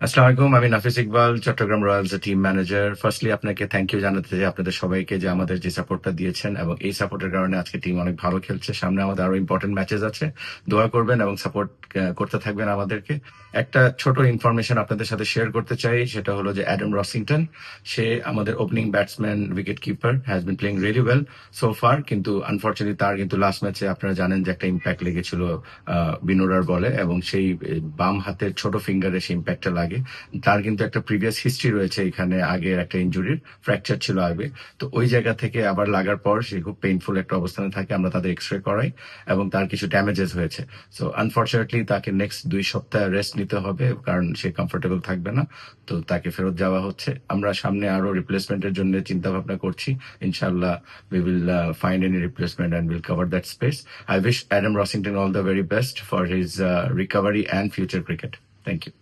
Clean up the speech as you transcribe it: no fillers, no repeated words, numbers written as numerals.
আসসালামু আলাইকুম। আমি নাফিস ইকবাল, চট্টগ্রাম রয়্যালস এর টিম ম্যানেজার। ফার্স্টলি আপনাকে থ্যাংক ইউ জানাতে চাই আপনাদের সবাইকে যে আমাদের যে সাপোর্টটা দিয়েছেন এবং এই সাপোর্টের কারণে আজকে টিম অনেক ভালো খেলছে। সামনে আমাদের আরো ইম্পর্টেন্ট ম্যাচেস আছে। দোয়া করবেন এবং সাপোর্ট করতে থাকবেন আমাদেরকে। একটা ছোট ইনফরমেশন আপনাদের সাথে শেয়ার করতে চাই, সেটা হলো যে অ্যাডাম রসিংটন, সে আমাদের opening batsman, wicket keeper, has been playing really well so far. কিন্তু আনফর্চুনেটলি তার কিন্তু লাস্ট ম্যাচে আপনারা জানেন যে একটা ইম্প্যাক্ট লেগেছিল বিনোরার বলে, এবং সেই বাম হাতের ছোট ফিঙ্গারে সেই ইম্প্যাক্টটা লাগে। তার কিন্তু একটা প্রিভিয়াস হিস্ট্রি রয়েছে এখানে, আগের একটা ইনজুরির ফ্র্যাকচার ছিল আগে। তো ওই জায়গা থেকে আবার লাগার পর সে খুব পেইনফুল একটা অবস্থানে থাকে। আমরা তাদের এক্স রে করাই এবং তার কিছু ড্যামেজেস হয়েছে। সো আনফর্চুনেটলি তাকে নেক্সট 2 সপ্তাহ রেস্ট নিতে হবে, কারণ সে কমফোর্টেবল থাকবে না। তো তাকে ফেরত যাওয়া হচ্ছে। আমরা সামনে আরো রিপ্লেসমেন্টের জন্য চিন্তা ভাবনা করছি। ইনশাল্লাহ we will find any replacement and we'll cover that space. I wish Adam Rossington all the very best for his recovery and future cricket. Thank you.